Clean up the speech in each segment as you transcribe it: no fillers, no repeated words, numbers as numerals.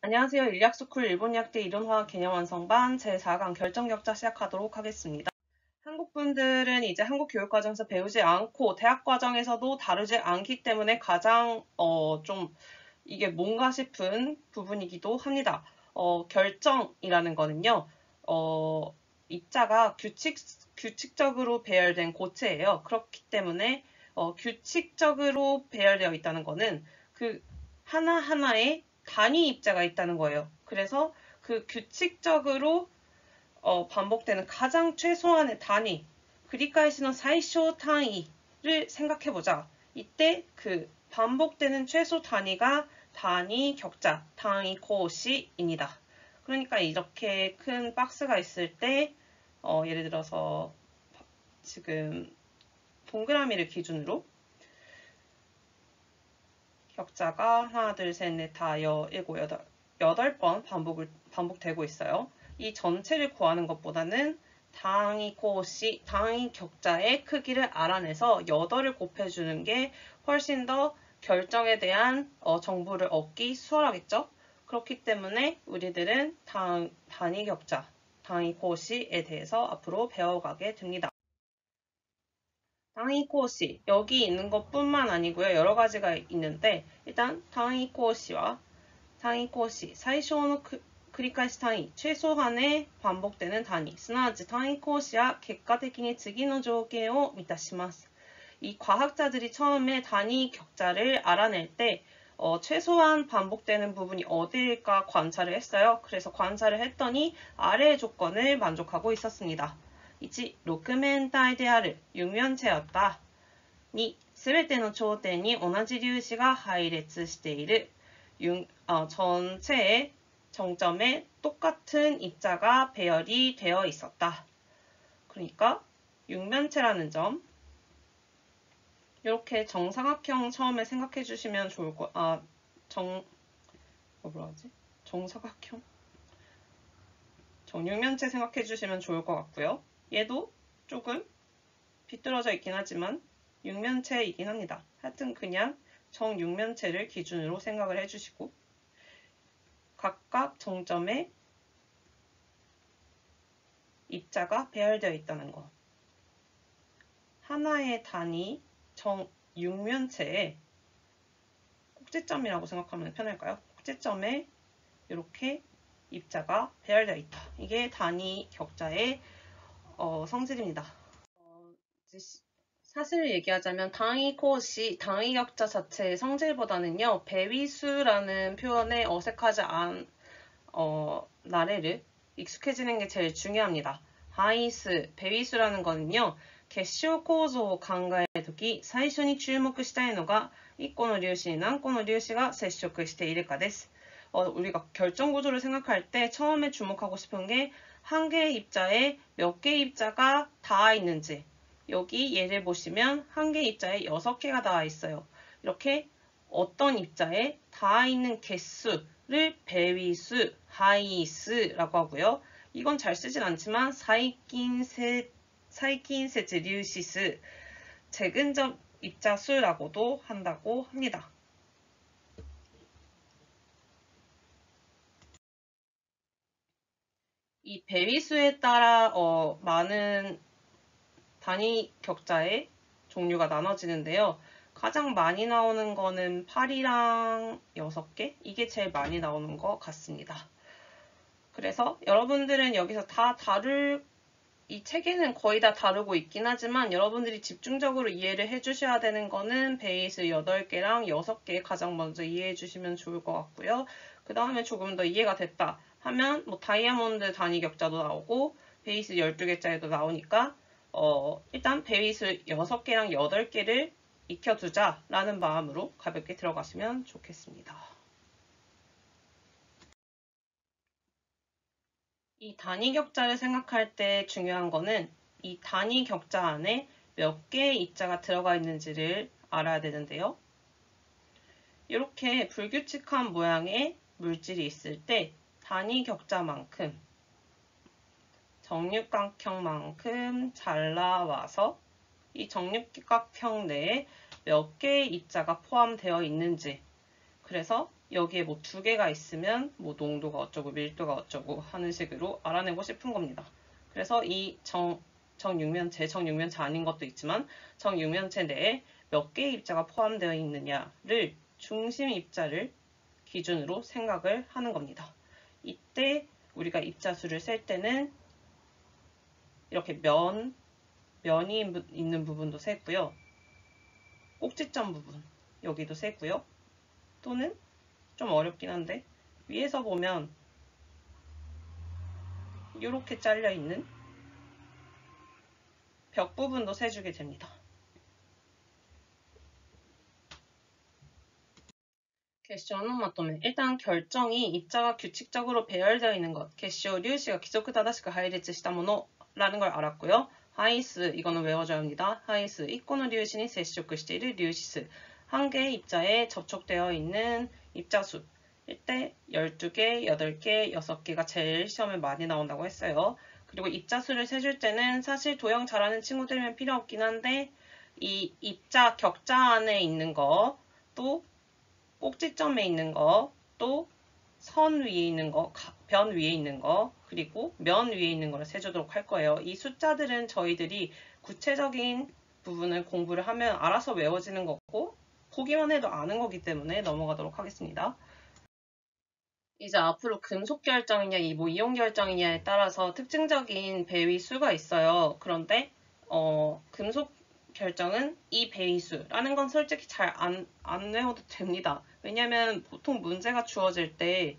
안녕하세요. 일약스쿨 일본약대 이론화학 개념완성반 제4강 결정격자 시작하도록 하겠습니다. 한국분들은 이제 한국 교육과정에서 배우지 않고 대학과정에서도 다루지 않기 때문에 가장 좀 이게 뭔가 싶은 부분이기도 합니다. 결정이라는 거는요. 입자가 규칙적으로 배열된 고체예요. 그렇기 때문에 규칙적으로 배열되어 있다는 거는 그 하나하나에 단위 입자가 있다는 거예요. 그래서 그 규칙적으로 반복되는 가장 최소한의 단위, 그리카이시노 사이쇼 단위를 생각해보자. 이때 그 반복되는 최소 단위가 단위 격자, 단위 코시입니다. 그러니까 이렇게 큰 박스가 있을 때 예를 들어서 지금 동그라미를 기준으로 격자가 하나, 둘, 셋, 넷, 다, 일곱, 여덟 번 반복되고 있어요. 이 전체를 구하는 것보다는 당위 코시, 당위 격자의 크기를 알아내서 8을 곱해주는 게 훨씬 더 결정에 대한 정보를 얻기 수월하겠죠? 그렇기 때문에 우리들은 단위 격자, 당위 코시에 대해서 앞으로 배워가게 됩니다. 당위 코시, 여기 있는 것뿐만 아니고요. 여러 가지가 있는데 일단 당위 코시와 당위 코시, 사이쇼의繰り返し 단위, 최소한의 반복되는 단위, すなわち 単位格子は結果的に次の条件を満たします。이 과학자들이 처음에 단위 격자를 알아낼 때 최소한 반복되는 부분이 어디일까 관찰을 했어요. 그래서 관찰을 했더니 아래의 조건을 만족하고 있었습니다. 1. 6面体である 육면체였다. 2. すべての頂点に同じ粒子が配列している. 전체의 정점에 똑같은 입자가 배열이 되어 있었다. 그러니까 육면체라는 점, 이렇게 정사각형 처음에 생각해 주시면 좋을 거, 정사각형? 정육면체 생각해 주시면 좋을 것 같고요. 얘도 조금 비뚤어져 있긴 하지만 육면체이긴 합니다. 하여튼 그냥 정육면체를 기준으로 생각을 해주시고 각각 정점에 입자가 배열되어 있다는 것. 하나의 단위 정육면체에 꼭지점이라고 생각하면 편할까요? 꼭지점에 이렇게 입자가 배열되어 있다. 이게 단위 격자의 성질입니다. 사실을 얘기하자면 당위 코시, 당위 격자 자체의 성질보다는요. 배위수라는 표현에 어색하지 않은 나래를 익숙해지는 게 제일 중요합니다. 하이스, 배위수라는 거는요. 결합構造を考えるとき、最初に注目したいのが1個の粒子に何個の粒子が接触しているかです. 우리가 결정 구조를 생각할 때 처음에 주목하고 싶은 게 한 개의 입자에 몇 개의 입자가 닿아 있는지. 여기 예를 보시면 한 개의 입자에 6개가 닿아 있어요. 이렇게 어떤 입자에 닿아 있는 개수를 배위수, 하이스라고 하고요. 이건 잘 쓰진 않지만 사이킨세츠 류시스, 재근접 입자 수라고도 한다고 합니다. 이 배위수에 따라 많은 단위 격자의 종류가 나눠지는데요. 가장 많이 나오는 거는 8이랑 6개? 이게 제일 많이 나오는 것 같습니다. 그래서 여러분들은 여기서 이 책에는 거의 다 다루고 있긴 하지만 여러분들이 집중적으로 이해를 해주셔야 되는 거는 베이스 8개랑 6개 가장 먼저 이해해 주시면 좋을 것 같고요. 그 다음에 조금 더 이해가 됐다 하면 뭐 다이아몬드 단위 격자도 나오고 베이스 12개짜리도 나오니까 일단 베이스 6개랑 8개를 익혀두자라는 마음으로 가볍게 들어가시면 좋겠습니다. 이 단위 격자를 생각할 때 중요한 거는 이 단위 격자 안에 몇 개의 입자가 들어가 있는지를 알아야 되는데요. 이렇게 불규칙한 모양의 물질이 있을 때 단위 격자만큼 정육각형만큼 잘 나와서 이 정육각형 내에 몇 개의 입자가 포함되어 있는지, 그래서 여기에 뭐 두 개가 있으면 뭐 농도가 어쩌고 밀도가 어쩌고 하는 식으로 알아내고 싶은 겁니다. 그래서 이 정육면체 아닌 것도 있지만 정육면체 내에 몇 개의 입자가 포함되어 있느냐를 중심 입자를 기준으로 생각을 하는 겁니다. 이때 우리가 입자수를 셀 때는 이렇게 면이 있는 부분도 세고요. 꼭지점 부분 여기도 세고요. 또는 좀 어렵긴 한데 위에서 보면 이렇게 잘려 있는 벽 부분도 세주게 됩니다. 개시오는 마토메. 일단 결정이 입자가 규칙적으로 배열되어 있는 것. 개시오 류시가 기초다다시크 하이레츠した もの라는 걸 알았고요. 하이스 이거는 외워줘야 합니다. 하이스 이코노 류시니 세시조크している 류시스. 한 개의 입자에 접촉되어 있는 입자수. 이때 12개, 8개, 6개가 제일 시험에 많이 나온다고 했어요. 그리고 입자수를 세줄 때는 사실 도형 잘하는 친구들이면 필요 없긴 한데 이 입자 격자 안에 있는 거, 또 꼭지점에 있는 거, 또 선 위에 있는 거, 변 위에 있는 거, 그리고 면 위에 있는 거를 세주도록 할 거예요. 이 숫자들은 저희들이 구체적인 부분을 공부를 하면 알아서 외워지는 거고 보기만 해도 아는 거기 때문에 넘어가도록 하겠습니다. 이제 앞으로 금속 결정이냐 이온 결정이냐에 따라서 특징적인 배위수가 있어요. 그런데 금속 결정은 이 배위수라는 건 솔직히 잘 안 외워도 됩니다. 왜냐면 보통 문제가 주어질 때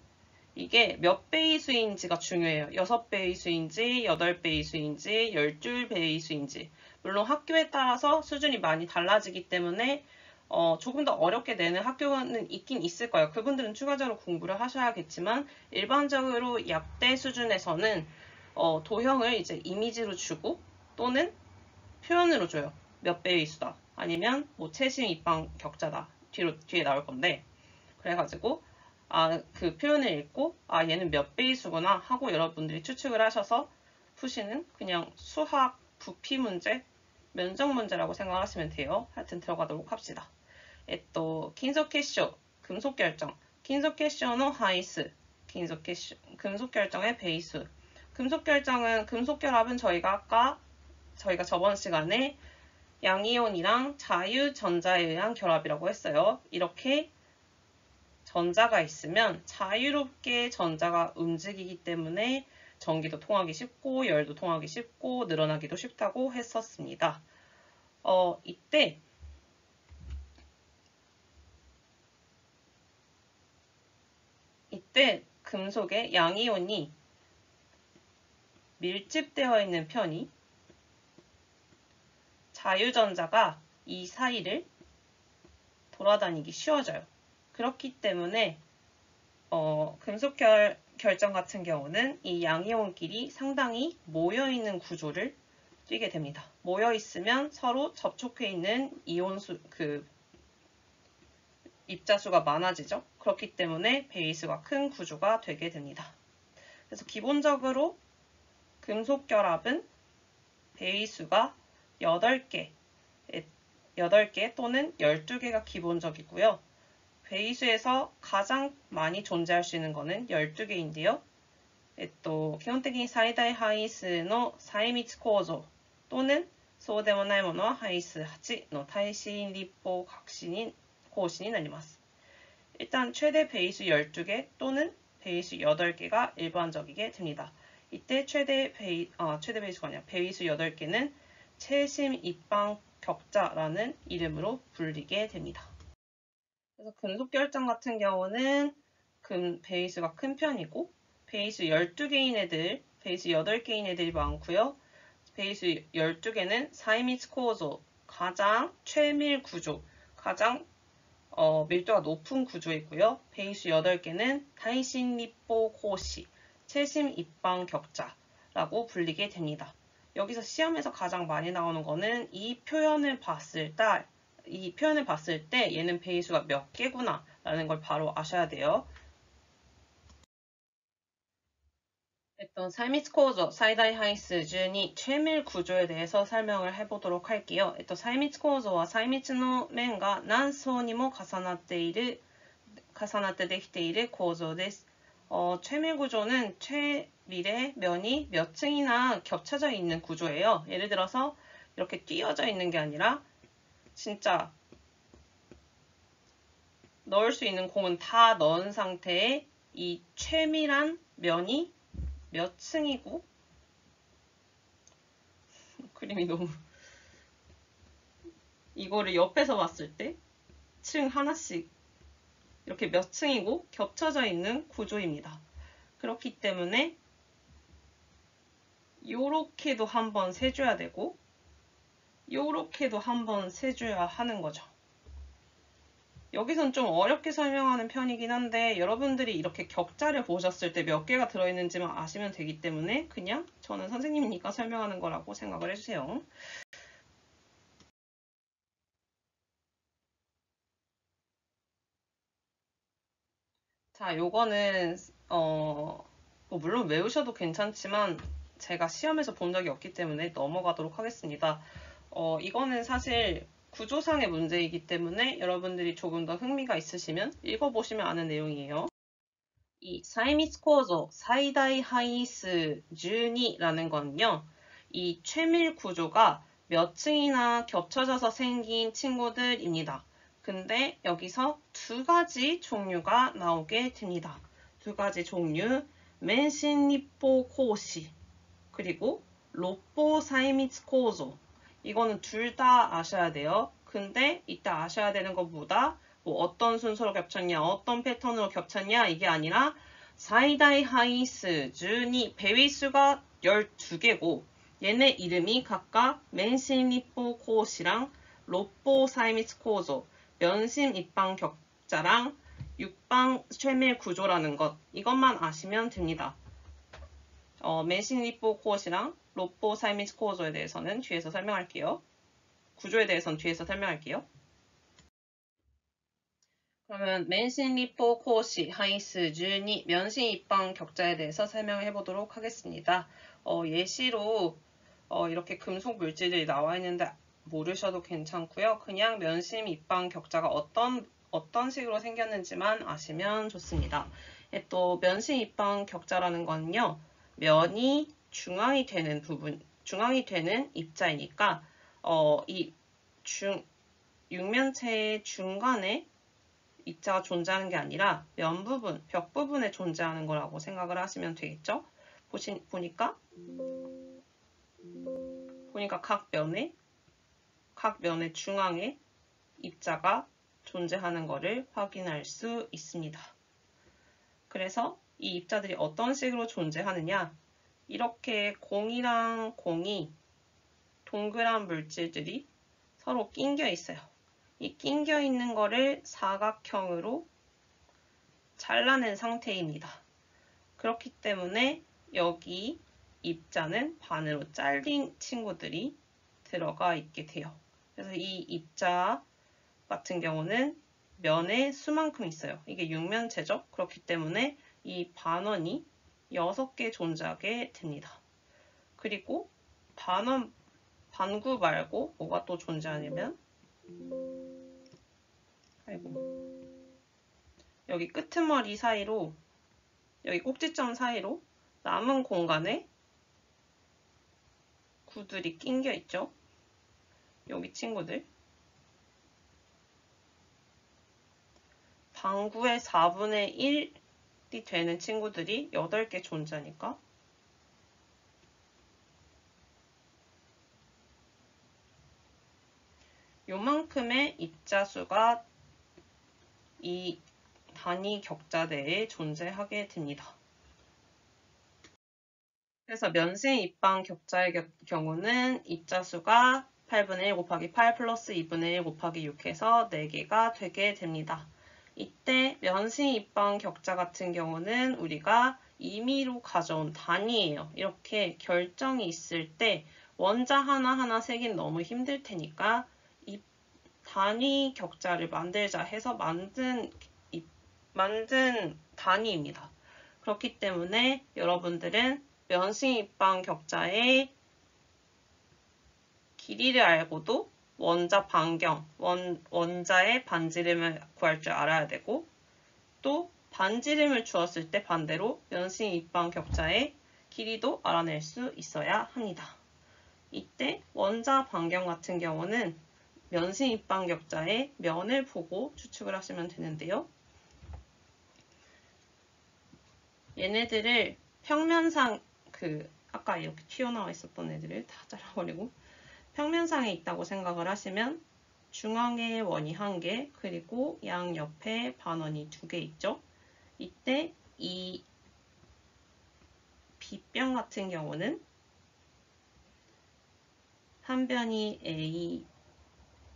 이게 몇 배위수인지가 중요해요. 6배위수인지 8배위수인지 12배위수인지 물론 학교에 따라서 수준이 많이 달라지기 때문에 조금 더 어렵게 내는 학교는 있긴 있을 거예요. 그분들은 추가적으로 공부를 하셔야겠지만 일반적으로 약대 수준에서는 도형을 이제 이미지로 주고 또는 표현으로 줘요. 몇 배위수다. 아니면 뭐 채심 입방 격자다. 뒤에 나올 건데 그래가지고 그 표현을 읽고 얘는 몇 배위수구나 하고 여러분들이 추측을 하셔서 푸시는 그냥 수학 부피 문제, 면적 문제라고 생각하시면 돼요. 하여튼 들어가도록 합시다.金属結晶, 금속 결정.金属結晶の配数, 금속 결정의 배수. 금속 결정은 금속 결합은 저희가 저번 시간에 양이온이랑 자유전자에 의한 결합이라고 했어요. 이렇게 전자가 있으면 자유롭게 전자가 움직이기 때문에 전기도 통하기 쉽고 열도 통하기 쉽고 늘어나기도 쉽다고 했었습니다. 이때 금속의 양이온이 밀집되어 있는 편이 자유전자가 이 사이를 돌아다니기 쉬워져요. 그렇기 때문에 금속 결정 같은 경우는 이 양이온끼리 상당히 모여있는 구조를 띠게 됩니다. 모여있으면 서로 접촉해 있는 이온수, 입자수가 많아지죠. 그렇기 때문에 배위수가 큰 구조가 되게 됩니다. 그래서 기본적으로 금속 결합은 배위수가 8개 또는 12개가 기본적이고요. 배위수에서 가장 많이 존재할 수 있는 것은 12개인데요. 基本的に最大配数の細密構造 또는 そうでもないものは配数8の耐震立方格子になります. 일단 최대 배위수 12개 또는 배위수 8개가 일반적이게 됩니다. 이때 최대 배위수가 아니라 배위수 8개는 채심 입방 격자라는 이름으로 불리게 됩니다. 그래서 금속 결정 같은 경우는 배위수가 큰 편이고 배위수 12개인 애들, 배위수 8개인 애들이 많고요. 배위수 12개는 사이미츠 코조, 가장 최밀 구조, 가장 밀도가 높은 구조이고요. 배위수 8개는 타이신 리포 코시, 채심 입방 격자라고 불리게 됩니다. 여기서 시험에서 가장 많이 나오는 거는 이 표현을 봤을 때 얘는 배위수가 몇 개구나 라는 걸 바로 아셔야 돼요. 사이미츠構造, 最大配数12, 최밀 구조에 대해서 설명을 해보도록 할게요. サイミツ構造は細密の面が何層にも重なっている重なってできている構造です。최밀 구조는 최밀의 면이 몇 층이나 겹쳐져 있는 구조예요. 예를 들어서 이렇게 띄어져 있는 게 아니라 진짜 넣을 수 있는 공은 다 넣은 상태에 이 최밀한 면이 몇 층이고 그림이 너무 이거를 옆에서 봤을 때 층 하나씩 이렇게 몇 층이고 겹쳐져 있는 구조입니다. 그렇기 때문에 요렇게도 한번 세줘야 되고 요렇게도 한번 세줘야 하는 거죠. 여기선 좀 어렵게 설명하는 편이긴 한데 여러분들이 이렇게 격자를 보셨을 때 몇 개가 들어있는지만 아시면 되기 때문에 그냥 저는 선생님이니까 설명하는 거라고 생각을 해주세요. 자, 요거는 물론 외우셔도 괜찮지만 제가 시험에서 본 적이 없기 때문에 넘어가도록 하겠습니다. 이거는 사실 구조상의 문제이기 때문에 여러분들이 조금 더 흥미가 있으시면 읽어보시면 아는 내용이에요. 이 사이미츠 구조 최대 하이수 12라는 건요. 이 최밀 구조가 몇 층이나 겹쳐져서 생긴 친구들입니다. 근데 여기서 두 가지 종류가 나오게 됩니다. 두 가지 종류, 맨신립보 코시 그리고 롭보 사이미츠 구조. 이거는 둘 다 아셔야 돼요. 근데 이따 아셔야 되는 것보다 뭐 어떤 순서로 겹쳤냐, 어떤 패턴으로 겹쳤냐 이게 아니라 사이다이 하이스, 준이 배위수가 12개고 얘네 이름이 각각 맨신립보 코시랑 롭보 사이미츠 코조, 면심 입방 격자랑 육방 최밀 구조라는 것 이것만 아시면 됩니다. 맨신립보 코시랑 롭보 사이미츠 코조에 대해서는 뒤에서 설명할게요. 구조에 대해서는 뒤에서 설명할게요. 그러면 맨신립보 코시 하이스 12 면신 입방 격자에 대해서 설명해 보도록 하겠습니다. 예시로 이렇게 금속 물질들이 나와 있는데 모르셔도 괜찮고요. 그냥 면심 입방 격자가 어떤 식으로 생겼는지만 아시면 좋습니다. 또 면심 입방 격자라는 건요. 면이 중앙이 되는 부분, 중앙이 되는 입자이니까 육면체의 중간에 입자가 존재하는 게 아니라 면 부분, 벽 부분에 존재하는 거라고 생각을 하시면 되겠죠? 보니까 각 면의 중앙에 입자가 존재하는 것을 확인할 수 있습니다. 그래서 이 입자들이 어떤 식으로 존재하느냐? 이렇게 공이랑 공이 동그란 물질들이 서로 낑겨 있어요. 이 낑겨 있는 거를 사각형으로 잘라낸 상태입니다. 그렇기 때문에 여기 입자는 반으로 잘린 친구들이 들어가 있게 돼요. 그래서 이 입자 같은 경우는 면에 수만큼 있어요. 이게 육면체죠. 그렇기 때문에 이 반원이 6개 존재하게 됩니다. 그리고 반구 말고 뭐가 또 존재하냐면 여기 끄트머리 사이로 여기 꼭지점 사이로 남은 공간에 구들이 낑겨 있죠. 여기 친구들 방구의 4분의 1이 되는 친구들이 8개 존재하니까 요만큼의 입자수가 이 단위 격자 내에 존재하게 됩니다. 그래서 면심 입방 격자의 경우는 입자수가 8분의 1 곱하기 8 플러스 2분의 1 곱하기 6 해서 4개가 되게 됩니다. 이때 면심 입방 격자 같은 경우는 우리가 임의로 가져온 단위예요. 이렇게 결정이 있을 때 원자 하나하나 세긴 너무 힘들 테니까 이 단위 격자를 만들자 해서 만든 단위입니다. 그렇기 때문에 여러분들은 면심 입방 격자의 길이를 알고도 원자 반경, 원자의 반지름을 구할 줄 알아야 되고 또 반지름을 주었을 때 반대로 면심 입방 격자의 길이도 알아낼 수 있어야 합니다. 이때 원자 반경 같은 경우는 면심 입방 격자의 면을 보고 추측을 하시면 되는데요. 얘네들을 평면상 아까 이렇게 튀어나와 있었던 애들을 다 잘라버리고 평면상에 있다고 생각을 하시면 중앙에 원이 1개, 그리고 양옆에 반원이 2개 있죠. 이때 이 B변 같은 경우는 한 변이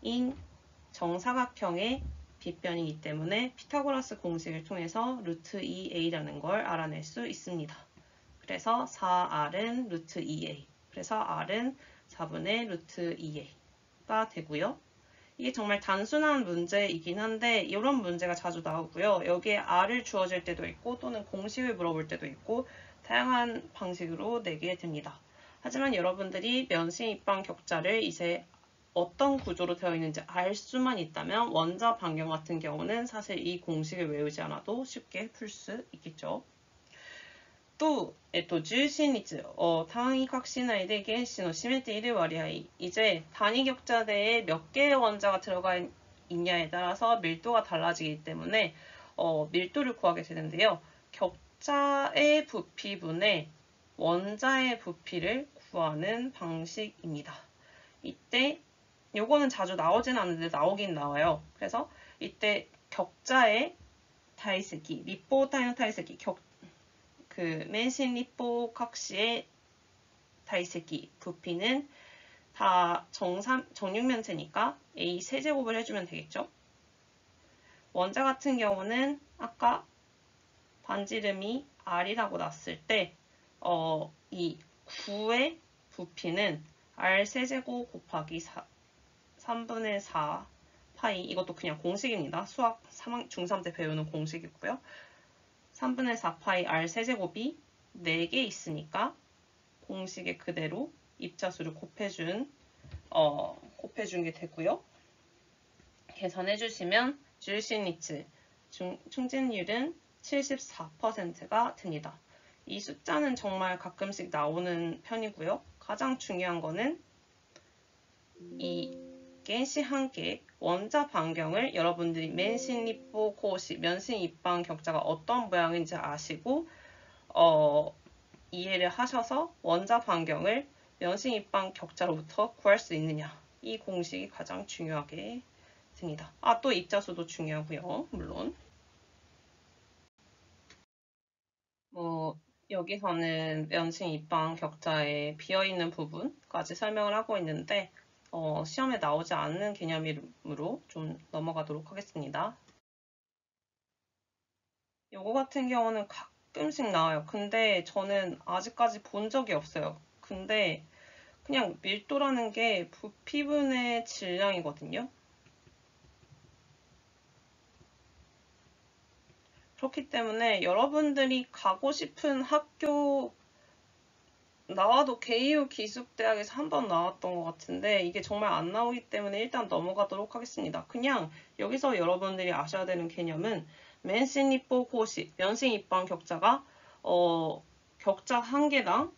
A인 정사각형의 B변이기 때문에 피타고라스 공식을 통해서 루트 2A라는 걸 알아낼 수 있습니다. 그래서 4R은 루트 2A, 그래서 R은 4분의 루트 2A가 되고요. 이게 정말 단순한 문제이긴 한데 이런 문제가 자주 나오고요. 여기에 R을 주어질 때도 있고 또는 공식을 물어볼 때도 있고 다양한 방식으로 내게 됩니다. 하지만 여러분들이 면심 입방 격자를 이제 어떤 구조로 되어 있는지 알 수만 있다면 원자 반경 같은 경우는 사실 이 공식을 외우지 않아도 쉽게 풀 수 있겠죠. 또, 重心率、単位角子内で原子の占めている割合. 이제 단위 격자대에 몇 개의 원자가 들어가 있냐에 따라서 밀도가 달라지기 때문에 밀도를 구하게 되는데요. 격자의 부피분의 원자의 부피를 구하는 방식입니다. 이때 요거는 자주 나오진 않는데 나오긴 나와요. 그래서 이때 격자의 다이스기,立方体の 다이스기, 맨신立方 각시의 다이스기 부피는 다 정육면체니까 A 세제곱을 해주면 되겠죠. 원자 같은 경우는 아까 반지름이 R이라고 났을 때 이 9의 부피는 R 세제곱 곱하기 3분의 4 파이, 이것도 그냥 공식입니다. 수학 중3 때 배우는 공식이고요. 3분의 4 파이 R 세제곱이 4개 있으니까 공식에 그대로 입자수를 곱해준 게 되고요. 계산해주시면 줄신리츠 충진율은 74%가 됩니다. 이 숫자는 정말 가끔씩 나오는 편이고요. 가장 중요한 거는 이 겐시 한 개 원자 반경을 여러분들이 맨신 리포 코시 면심 입방 격자가 어떤 모양인지 아시고 이해를 하셔서 원자 반경을 면심 입방 격자로부터 구할 수 있느냐, 이 공식이 가장 중요하게 됩니다. 또 입자수도 중요하고요. 물론 여기서는 면심 입방 격자의 비어있는 부분까지 설명을 하고 있는데 시험에 나오지 않는 개념으로 좀 넘어가도록 하겠습니다. 요거 같은 경우는 가끔씩 나와요. 근데 저는 아직까지 본 적이 없어요. 근데 그냥 밀도라는 게 부피분의 질량이거든요. 그렇기 때문에 여러분들이 가고 싶은 학교 나와도 개유 기숙대학에서 한 번 나왔던 것 같은데 이게 정말 안 나오기 때문에 일단 넘어가도록 하겠습니다. 그냥 여기서 여러분들이 아셔야 되는 개념은 맨신 리포 고시, 면심 입방 격자가 격자 한 개당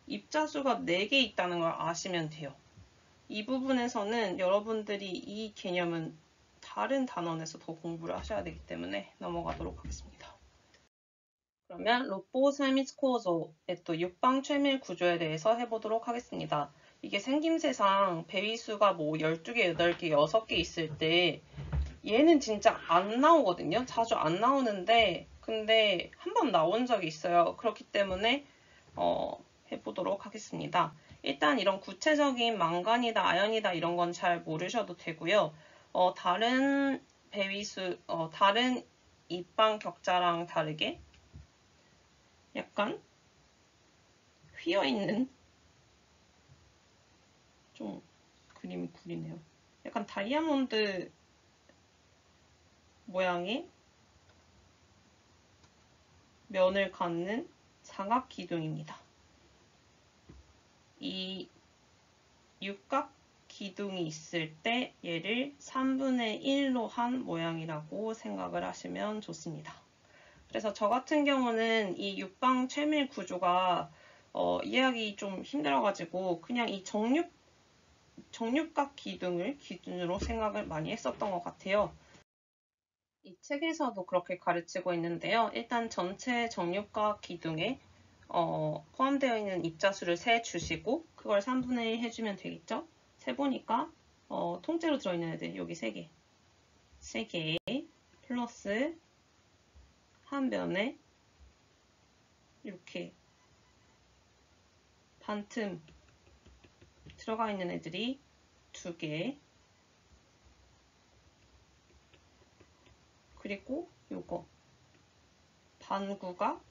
입자수가 4개 있다는 걸 아시면 돼요. 이 부분에서는 여러분들이 이 개념은 다른 단원에서 더 공부를 하셔야 되기 때문에 넘어가도록 하겠습니다. 그러면 로뽀 삶이스 코조의 또 육방 최밀 구조에 대해서 해보도록 하겠습니다. 이게 생김새상 배위수가 뭐 12개, 8개, 6개 있을 때 얘는 진짜 안 나오거든요. 자주 안 나오는데 근데 한 번 나온 적이 있어요. 그렇기 때문에 해보도록 하겠습니다. 일단 이런 구체적인 망간이다, 아연이다 이런 건 잘 모르셔도 되고요. 다른 배위수, 다른 입방 격자랑 다르게 약간 휘어있는 좀 그림이 구리네요. 약간 다이아몬드 모양의 면을 갖는 사각 기둥입니다. 이 육각 기둥이 있을 때 얘를 3분의 1로 한 모양이라고 생각을 하시면 좋습니다. 그래서 저 같은 경우는 이 육방 최밀 구조가 이해하기 좀 힘들어가지고 그냥 이 정육각 기둥을 기준으로 생각을 많이 했었던 것 같아요. 이 책에서도 그렇게 가르치고 있는데요. 일단 전체 정육각 기둥에 포함되어 있는 입자수를 세주시고 그걸 3분의 1 해주면 되겠죠? 세보니까 통째로 들어있는 애들 여기 3개 3개 플러스 한 변에 이렇게 반틈 들어가 있는 애들이 2개 그리고 요거 반구가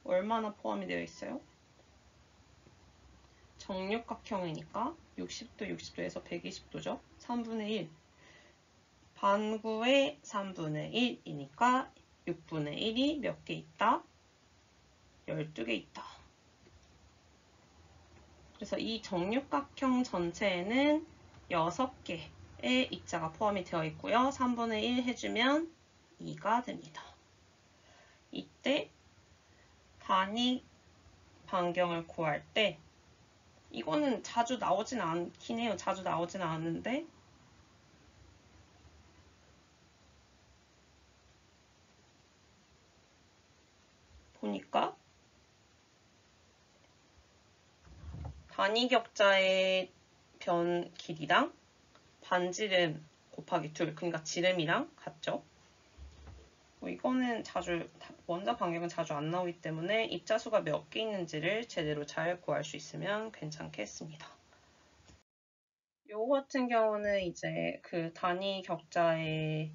얼마나 포함이 되어 있어요? 정육각형이니까 60도 60도에서 120도죠. 3분의 1 반구의 3분의 1이니까 6분의 1이 몇 개 있다? 12개 있다. 그래서 이 정육각형 전체에는 6개의 입자가 포함이 되어 있고요. 3분의 1 해주면 2가 됩니다. 이때 단위 반경을 구할 때 이거는 자주 나오진 않긴 해요. 자주 나오진 않는데 보니까 단위 격자의 변 길이랑 반지름 곱하기 2, 그러니까 지름이랑 같죠. 이거는 원자 반경은 자주 안 나오기 때문에 입자수가 몇 개 있는지를 제대로 잘 구할 수 있으면 괜찮겠습니다. 요거 같은 경우는 이제 그 단위 격자의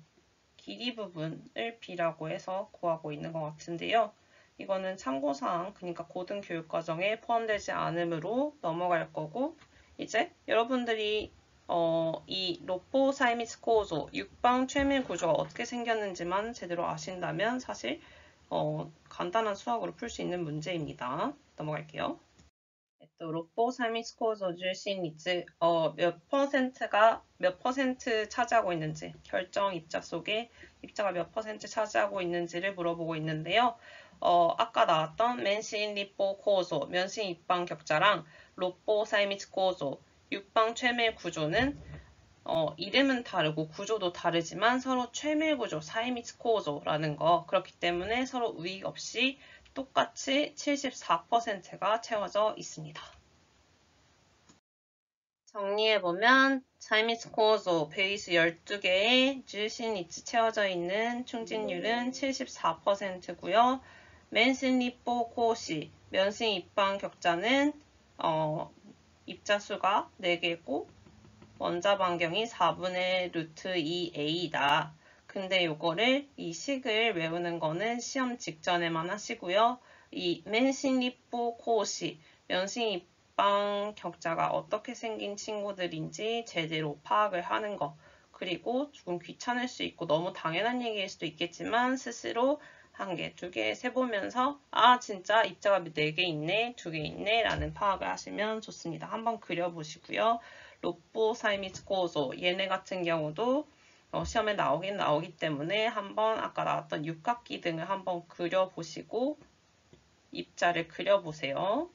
길이 부분을 B라고 해서 구하고 있는 것 같은데요. 이거는 참고사항, 그러니까 고등교육과정에 포함되지 않으므로 넘어갈 거고, 이제 여러분들이 이 로포사이미스 코조, 육방 최밀 구조가 어떻게 생겼는지만 제대로 아신다면 사실 간단한 수학으로 풀 수 있는 문제입니다. 넘어갈게요. 로포사이미스 코조 줄신리츠 몇 퍼센트가 몇 퍼센트 차지하고 있는지, 결정 입자 속에 입자가 몇 퍼센트 차지하고 있는지를 물어보고 있는데요. 아까 나왔던 맨신 리포 코조, 면신 입방 격자랑 로포 사이미스 코조, 육방 최밀 구조는 이름은 다르고 구조도 다르지만 서로 최밀 구조, 사이미스 코조라는 거, 그렇기 때문에 서로 우익 없이 똑같이 74%가 채워져 있습니다. 정리해보면 사이미스 코조 베이스 12개에 줄신리츠 채워져 있는 충진율은 74%고요. 맨신리포 코시, 면신 입방 격자는 입자수가 4개고 원자 반경이 4분의 루트 2a다. 근데 요거를 이 식을 외우는 거는 시험 직전에만 하시고요. 이 맨신리포 코시, 면신 입방 격자가 어떻게 생긴 친구들인지 제대로 파악을 하는 거. 그리고 조금 귀찮을 수 있고 너무 당연한 얘기일 수도 있겠지만 스스로 1개, 2개 세보면서 진짜 입자가 4개 있네, 2개 있네 라는 파악을 하시면 좋습니다. 한번 그려보시고요. 로포 사이미스 코조 얘네 같은 경우도 시험에 나오긴 나오기 때문에 한번 아까 나왔던 육각기 등을 한번 그려보시고 입자를 그려보세요.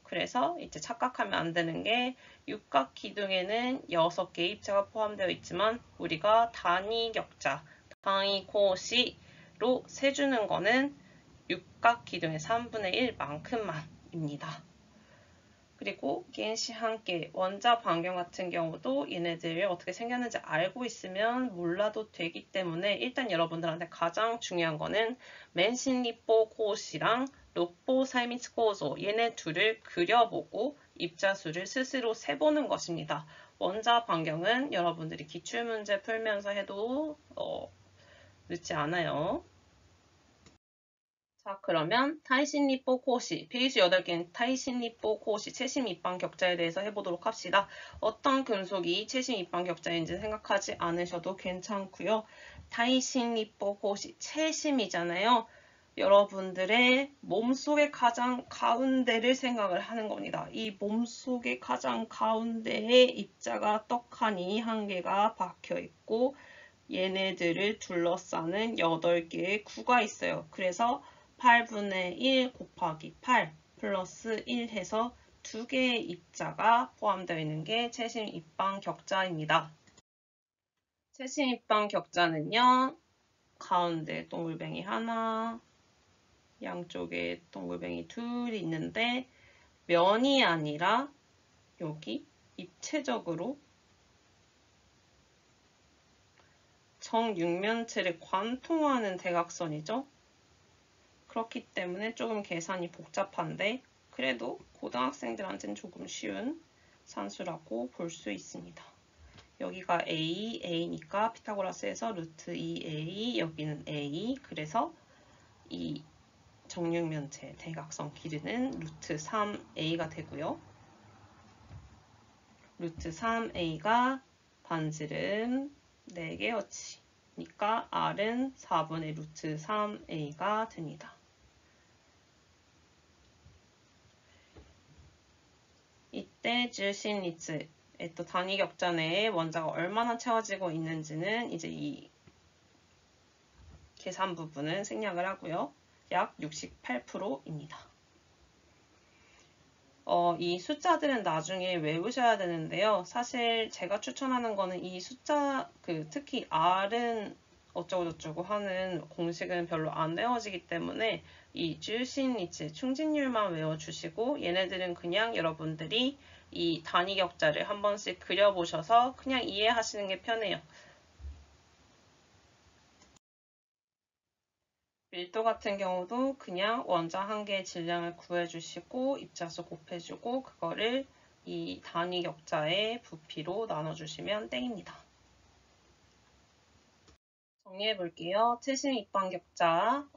그래서 이제 착각하면 안 되는 게 육각 기둥에는 6개의 입자가 포함되어 있지만 우리가 단위 격자, 단위 코시로 세주는 거는 육각 기둥의 3분의 1만큼만입니다. 그리고 겐시 함께 원자 반경 같은 경우도 얘네들 어떻게 생겼는지 알고 있으면 몰라도 되기 때문에 일단 여러분들한테 가장 중요한 거는 맨신리포 코시랑 로포 사이미스 코조 얘네 둘을 그려보고 입자수를 스스로 세보는 것입니다. 원자 반경은 여러분들이 기출문제 풀면서 해도 늦지 않아요. 자, 그러면 타이신리포 코시, 페이지 8개는 타이신리포 코시 최심 입방 격자에 대해서 해보도록 합시다. 어떤 금속이 최심 입방 격자인지 생각하지 않으셔도 괜찮고요. 타이신리포 코시, 최심이잖아요. 여러분들의 몸속의 가장 가운데를 생각을 하는 겁니다. 이 몸속의 가장 가운데에 입자가 떡하니 한 개가 박혀 있고 얘네들을 둘러싸는 8개의 구가 있어요. 그래서 8분의 1 곱하기 8 플러스 1 해서 2개의 입자가 포함되어 있는 게 최신 입방 격자입니다. 최신 입방 격자는요. 가운데 동글뱅이 하나, 양쪽에 동글뱅이 둘이 있는데 면이 아니라 여기 입체적으로 정육면체를 관통하는 대각선이죠. 그렇기 때문에 조금 계산이 복잡한데 그래도 고등학생들한테는 조금 쉬운 산수라고 볼 수 있습니다. 여기가 A니까 피타고라스에서 루트 2A, 여기는 A, 그래서 이 정육면체 대각선 길이는 루트 3A가 되고요. 루트 3A가 반지름 4개어치니까 R은 4분의 루트 3A가 됩니다. 이때 질신리츠의 또 단위 격자 내에 원자가 얼마나 채워지고 있는지는 이제 이 계산 부분은 생략을 하고요. 약 68%입니다. 이 숫자들은 나중에 외우셔야 되는데요. 사실 제가 추천하는 거는 이 숫자, 특히 R은 어쩌고저쩌고 하는 공식은 별로 안 외워지기 때문에 이 줄신리츠, 충진율만 외워주시고 얘네들은 그냥 여러분들이 이 단위 격자를 한 번씩 그려보셔서 그냥 이해하시는 게 편해요. 밀도 같은 경우도 그냥 원자 한 개의 질량을 구해주시고 입자수 곱해주고 그거를 이 단위 격자의 부피로 나눠주시면 땡입니다. 정리해 볼게요. 최신 입방 격자,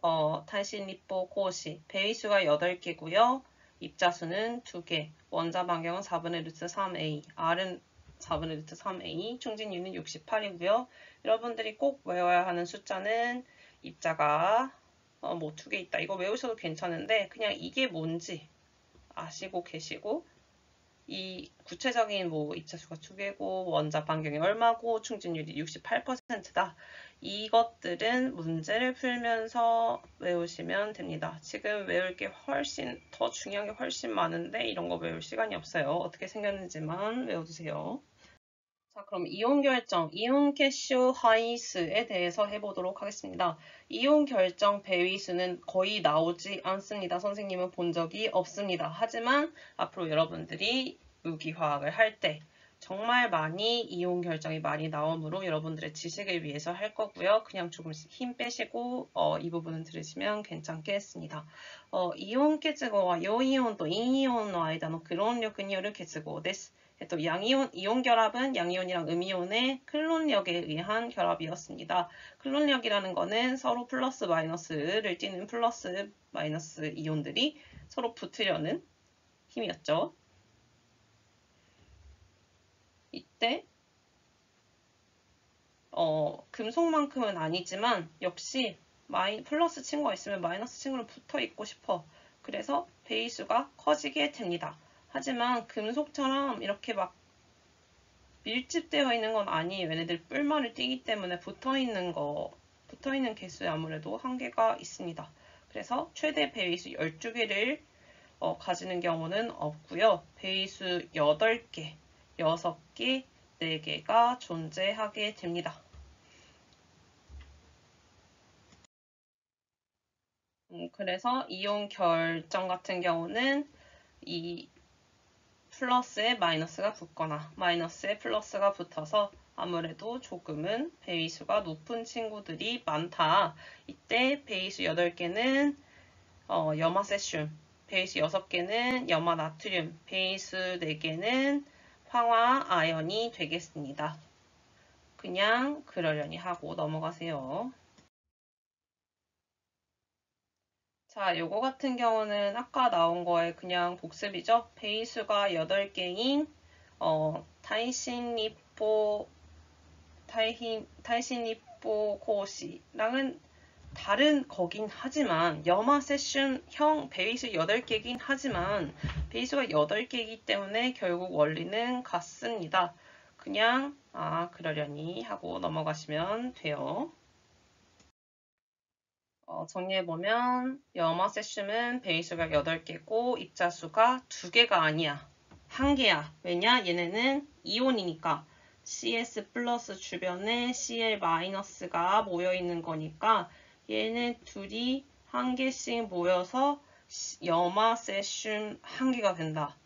탈신 리포 고시, 배위수가 8개고요. 입자수는 2개, 원자 반경은 4분의 루트 3A, R은 4분의 루트 3A, 충진율은 68이고요. 여러분들이 꼭 외워야 하는 숫자는 입자가 뭐 2개 있다. 이거 외우셔도 괜찮은데 그냥 이게 뭔지 아시고 계시고 이 구체적인 뭐 입자수가 2개고 원자 반경이 얼마고 충진율이 68%다. 이것들은 문제를 풀면서 외우시면 됩니다. 지금 외울 게 훨씬 더 중요한 게 훨씬 많은데 이런 거 외울 시간이 없어요. 어떻게 생겼는지만 외워두세요. 자, 그럼 이온 결정, 이온 캐쇼 하이스에 대해서 해보도록 하겠습니다. 이온 결정 배위수는 거의 나오지 않습니다. 선생님은 본 적이 없습니다. 하지만 앞으로 여러분들이 무기화학을 할 때 정말 많이 이온 결정이 많이 나오므로 여러분들의 지식을 위해서 할 거고요. 그냥 조금 힘 빼시고 이 부분은 들으시면 괜찮겠습니다. 이온結合は陽イオンと陰イオンの間のクロン力による結合です。이온 결합은 양이온이랑 음이온의 클론력에 의한 결합이었습니다. 클론력이라는 거는 서로 플러스 마이너스를 띠는 플러스 마이너스 이온들이 서로 붙으려는 힘이었죠. 이때 금속만큼은 아니지만 역시 플러스 친구가 있으면 마이너스 친구는 붙어 있고 싶어. 그래서 배위수가 커지게 됩니다. 하지만 금속처럼 이렇게 막 밀집되어 있는 건 아니에요. 얘네들 뿔말을 띄기 때문에 붙어있는 개수에 아무래도 한계가 있습니다. 그래서 최대 배위수 12개를 가지는 경우는 없고요. 배위수 8개, 6개, 4개가 존재하게 됩니다. 그래서 이온 결정 같은 경우는 이 플러스에 마이너스가 붙거나 마이너스에 플러스가 붙어서 아무래도 조금은 배위수가 높은 친구들이 많다. 이때 배위수 8개는 염화 세슘, 배위수 6개는 염화 나트륨, 배위수 4개는 황화 아연이 되겠습니다. 그냥 그러려니 하고 넘어가세요. 자, 요거 같은 경우는 아까 나온 거에 그냥 복습이죠. 배위수가 8개인 타이신리포 코시랑은 다른 거긴 하지만 염화 세슘형 베이스 8개긴 하지만 베이스가 8개이기 때문에 결국 원리는 같습니다. 그냥 그러려니 하고 넘어가시면 돼요. 정리해보면 염화 세슘은 베이스가 8개고 입자수가 2개가 아니야. 1개야. 왜냐? 얘네는 이온이니까 CS 플러스 주변에 CL 마이너스가 모여있는 거니까 얘네 둘이 1개씩 모여서 염화 세슘 1개가 된다.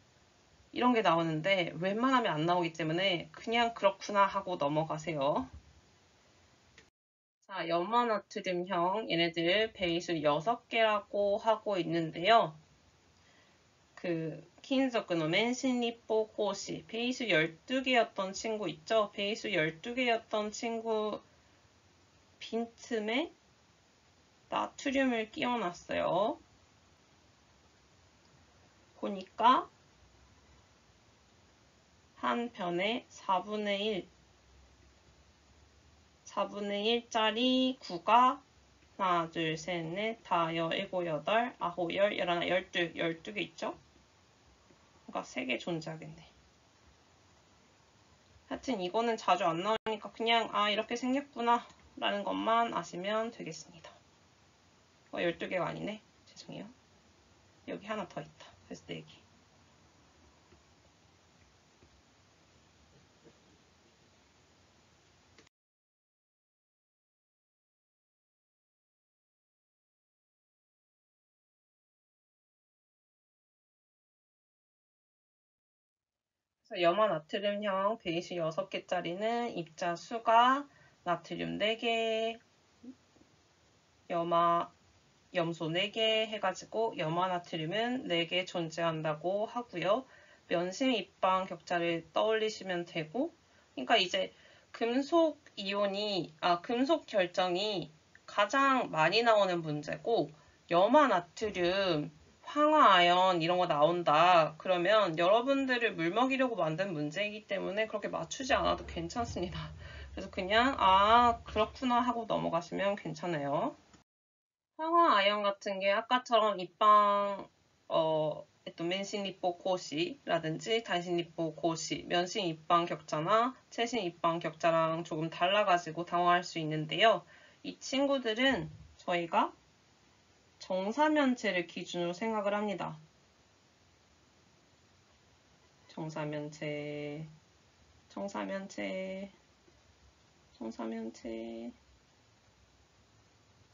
이런 게 나오는데 웬만하면 안 나오기 때문에 그냥 그렇구나 하고 넘어가세요. 자, 염화나트륨형 얘네들 베이스 6개라고 하고 있는데요. 킨저크노 맨신리포 코시 베이스 12개였던 친구 있죠? 베이스 12개였던 친구 빈틈에 나트륨을 끼워놨어요. 보니까 한 편에 4분의 1짜리 9가 하나, 둘, 셋, 넷, 다, 여, 일곱, 여덟, 아홉, 열, 열하나, 12개 있죠? 그러니까 3개 존재하겠네. 하여튼 이거는 자주 안 나오니까 그냥 이렇게 생겼구나 라는 것만 아시면 되겠습니다. 12개가 아니네. 죄송해요. 여기 하나 더 있다. 그래서 4개. 그래서 염화 나트륨형 베이스 6개짜리는 입자 수가 나트륨 4개, 염소 4개 해가지고 염화 나트륨은 4개 존재한다고 하고요. 면심 입방 격자를 떠올리시면 되고, 그러니까 이제 금속 결정이 가장 많이 나오는 문제고, 염화 나트륨, 황화아연 이런 거 나온다. 그러면 여러분들을 물먹이려고 만든 문제이기 때문에 그렇게 맞추지 않아도 괜찮습니다. 그래서 그냥 그렇구나 하고 넘어가시면 괜찮아요. 황화아연 같은 게 아까처럼 입방 맨신리포 고시라든지 단신리포 고시, 면신 입방 격자나 채신 입방 격자랑 조금 달라가지고 당황할 수 있는데요. 이 친구들은 저희가 정사면체를 기준으로 생각을 합니다. 정사면체.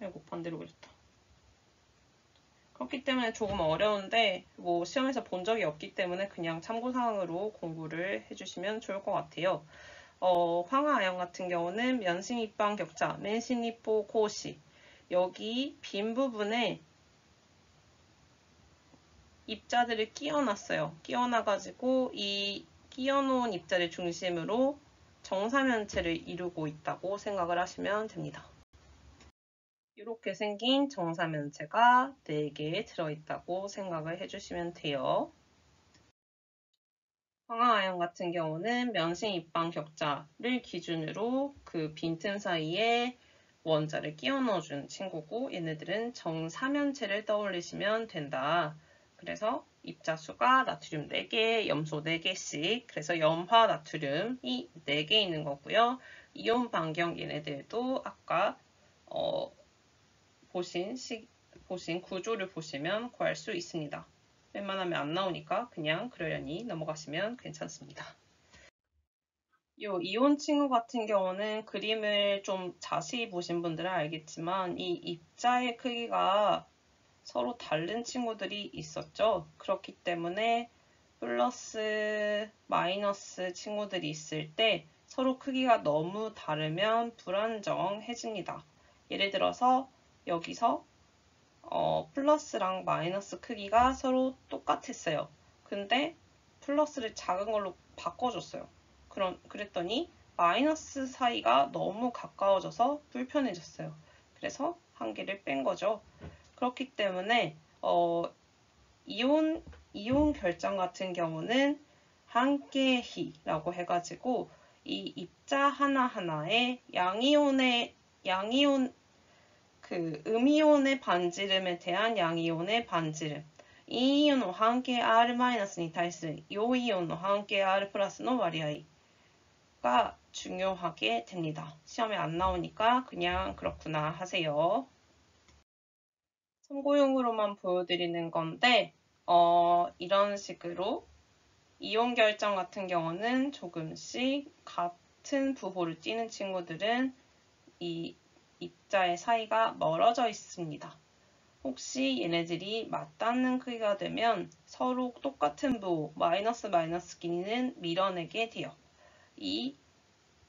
아이고, 반대로 그렸다. 그렇기 때문에 조금 어려운데 시험에서 본 적이 없기 때문에 그냥 참고사항으로 공부를 해주시면 좋을 것 같아요. 황화아연 같은 경우는 면심입방 격자, 맨신리포 고시 여기 빈 부분에 입자들을 끼워놨어요. 끼워놔가지고 이 끼워놓은 입자를 중심으로 정사면체를 이루고 있다고 생각을 하시면 됩니다. 이렇게 생긴 정사면체가 4개 들어있다고 생각을 해주시면 돼요. 황화아연 같은 경우는 면심 입방 격자를 기준으로 그 빈틈 사이에 원자를 끼워 넣어준 친구고 얘네들은 정사면체를 떠올리시면 된다. 그래서 입자수가 나트륨 4개, 염소 4개씩 그래서 염화 나트륨이 4개 있는 거고요. 이온 반경 얘네들도 아까 보신 구조를 보시면 구할 수 있습니다. 웬만하면 안 나오니까 그냥 그러려니 넘어가시면 괜찮습니다. 이 이온 친구 같은 경우는 그림을 좀 자세히 보신 분들은 알겠지만 이 입자의 크기가 서로 다른 친구들이 있었죠. 그렇기 때문에 플러스, 마이너스 친구들이 있을 때 서로 크기가 너무 다르면 불안정해집니다. 예를 들어서 여기서 플러스랑 마이너스 크기가 서로 똑같았어요. 근데 플러스를 작은 걸로 바꿔줬어요. 그랬더니 마이너스 사이가 너무 가까워져서 불편해졌어요. 그래서 한 개를 뺀 거죠. 그렇기 때문에 이온 결정 같은 경우는 한계희라고 해가지고 이 입자 하나하나에 양이온 그 음이온의 반지름에 대한 양이온의 반지름. 이 이온의 함께 R-に対する陽イオンの함께 R+の割合가 중요하게 됩니다. 시험에 안 나오니까 그냥 그렇구나 하세요. 참고용으로만 보여드리는 건데 이런 식으로 이온 결정 같은 경우는 조금씩 같은 부호를 띄는 친구들은 이 입자의 사이가 멀어져 있습니다. 혹시 얘네들이 맞닿는 크기가 되면 서로 똑같은 부호 마이너스 끼리는 밀어내게 돼요. 이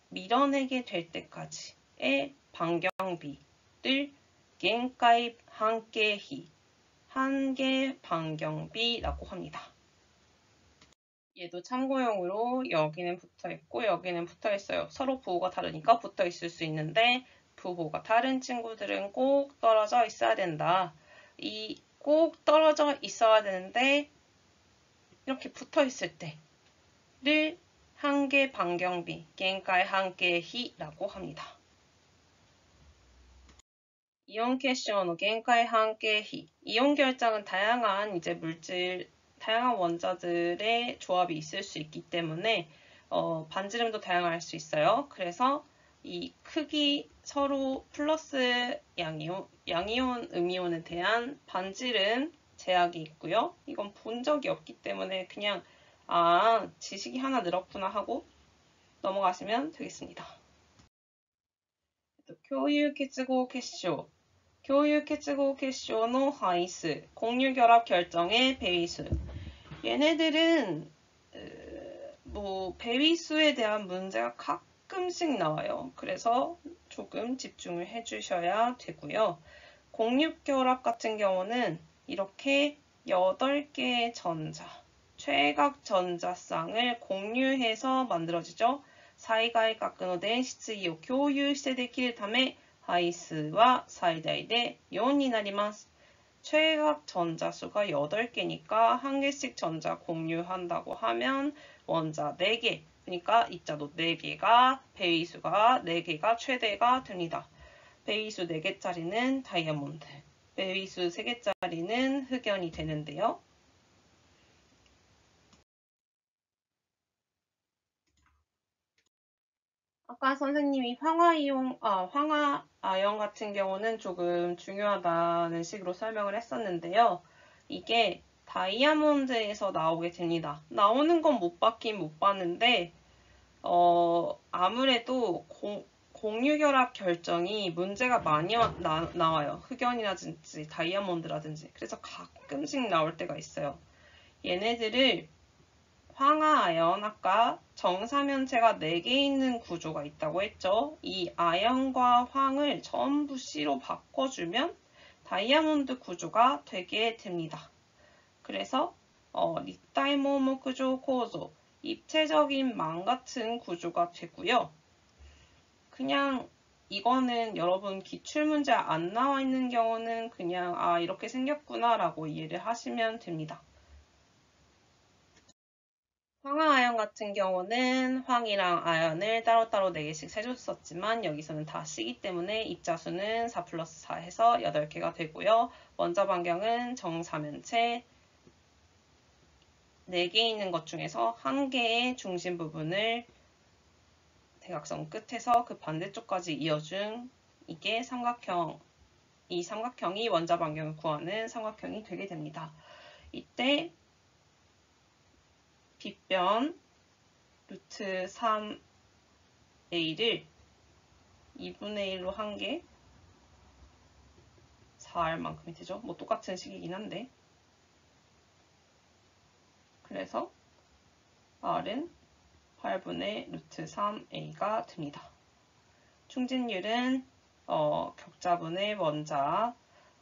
밀어내게 될 때까지의 반경비를 겐가이 한계히 한계 반경비라고 합니다. 얘도 참고용으로 여기는 붙어 있고 여기는 붙어 있어요. 서로 부호가 다르니까 붙어 있을 수 있는데 부호가 다른 친구들은 꼭 떨어져 있어야 된다. 이 꼭 떨어져 있어야 되는데 이렇게 붙어 있을 때를 한계 반경비, 겐가이 한계히라고 합니다. 이온 캐시온의 겐가이 한계히. 이온 결정은 다양한 다양한 원자들의 조합이 있을 수 있기 때문에 반지름도 다양할 수 있어요. 그래서 이 크기 서로 플러스 양이온, 음이온에 대한 반지름 제약이 있고요. 이건 본 적이 없기 때문에 그냥 지식이 하나 늘었구나 하고 넘어가시면 되겠습니다. 교유結合結晶. 교유結合結晶の範囲数, 공유 결합 결정의 배위수. 얘네들은 배위수에 대한 문제가 가끔씩 나와요. 그래서 조금 집중을 해주셔야 되고요. 공유 결합 같은 경우는 이렇게 8개의 전자, 최각 전자쌍을 공유해서 만들어지죠. 最外角の電子対を共有してできるため配数は最大で4になります。 최각 전자수가 8개니까 한 개씩 전자 공유한다고 하면 원자 4개, 그러니까 입자도 4개가 배위수가 4개가 최대가 됩니다. 배위수 4개짜리는 다이아몬드, 배위수 3개짜리는 흑연이 되는데요. 아까 선생님이 황화아연 같은 경우는 조금 중요하다는 식으로 설명을 했었는데요. 이게 다이아몬드에서 나오게 됩니다. 나오는 건 못 봤는데 아무래도 공유결합 결정이 문제가 많이 나와요. 흑연이라든지 다이아몬드라든지. 그래서 가끔씩 나올 때가 있어요. 얘네들을 황화아연, 아까 정사면체가 4개 있는 구조가 있다고 했죠. 이 아연과 황을 전부 C로 바꿔주면 다이아몬드 구조가 되게 됩니다. 그래서立体盲目状 構造, 입체적인 망 같은 구조가 되고요. 그냥 이거는 여러분 기출문제 안 나와 있는 경우는 그냥 이렇게 생겼구나 라고 이해를 하시면 됩니다. 황화아연 같은 경우는 황이랑 아연을 따로따로 4개씩 세줬었지만 여기서는 다 C이기 때문에 입자수는 4 플러스 4 해서 8개가 되고요. 원자 반경은 정사면체 4개 있는 것 중에서 1개의 중심 부분을 대각선 끝에서 그 반대쪽까지 이어준 이게 삼각형, 이 삼각형이 원자 반경을 구하는 삼각형이 되게 됩니다. 이때 빗변 루트 3a를 2분의 1로 한 게 4r만큼이 되죠. 뭐 똑같은 식이긴 한데. 그래서 r은 8분의 루트 3a가 됩니다. 충진율은 격자분의 원자,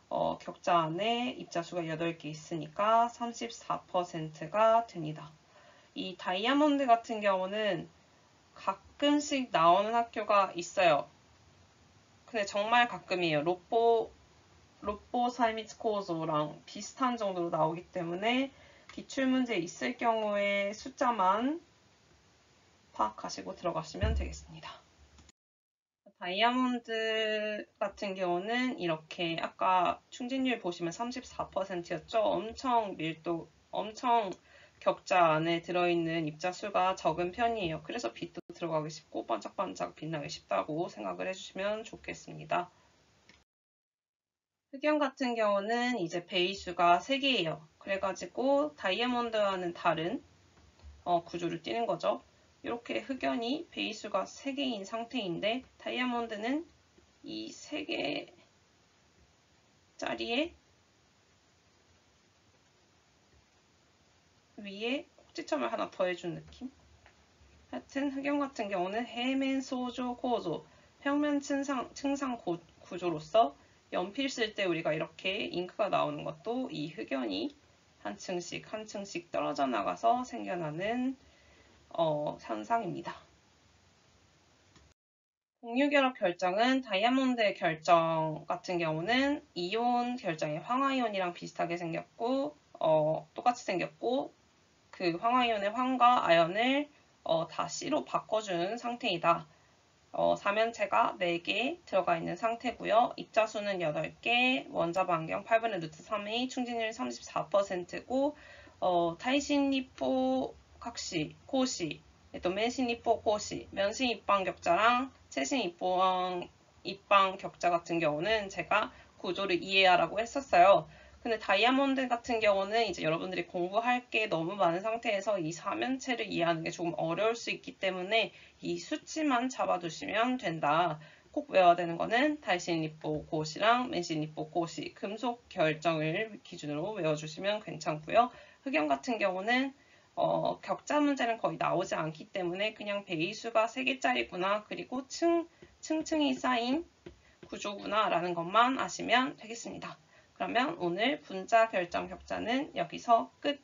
격자 안에 입자수가 8개 있으니까 34%가 됩니다. 이 다이아몬드 같은 경우는 가끔씩 나오는 학교가 있어요. 근데 정말 가끔이에요. 롭보 사이미츠 코조랑 비슷한 정도로 나오기 때문에 기출문제 있을 경우에 숫자만 파악하시고 들어가시면 되겠습니다. 다이아몬드 같은 경우는 이렇게 아까 충진율 보시면 34%였죠. 엄청 격자 안에 들어있는 입자수가 적은 편이에요. 그래서 빛도 들어가기 쉽고 반짝반짝 빛나기 쉽다고 생각을 해주시면 좋겠습니다. 흑연 같은 경우는 이제 베이수가 3개예요. 그래가지고 다이아몬드와는 다른 구조를 띠는 거죠. 이렇게 흑연이 베이수가 3개인 상태인데 다이아몬드는 이 3개짜리에 위에 꼭지점을 하나 더해준 느낌? 하여튼 흑연 같은 경우는 해면 소조 고조, 평면 층상 구조로서 연필 쓸 때 우리가 이렇게 잉크가 나오는 것도 이 흑연이 한 층씩 떨어져 나가서 생겨나는 현상입니다. 공유결합 결정은 다이아몬드의 결정 같은 경우는 이온 결정의 황화이온이랑 비슷하게 생겼고 똑같이 생겼고 그 황화이온의 황과 아연을 다 C로 바꿔준 상태이다. 사면체가 4개 들어가 있는 상태고요. 입자수는 8개, 원자 반경 8분의 루트 3의 충진율 34%고 타이신리포 각시, 고시, 또 맨신리포 고시, 면신 입방 격자랑 최신 입방 격자 같은 경우는 제가 구조를 이해하라고 했었어요. 근데 다이아몬드 같은 경우는 이제 여러분들이 공부할 게 너무 많은 상태에서 이 사면체를 이해하는 게 조금 어려울 수 있기 때문에 이 수치만 잡아두시면 된다. 꼭 외워야 되는 거는 달신리포 고시랑 맨신리포 고시, 금속 결정을 기준으로 외워주시면 괜찮고요. 흑연 같은 경우는 격자 문제는 거의 나오지 않기 때문에 그냥 베이수가 3개짜리구나, 그리고 층층이 쌓인 구조구나 라는 것만 아시면 되겠습니다. 그러면 오늘 분자 결정 격자는 여기서 끝!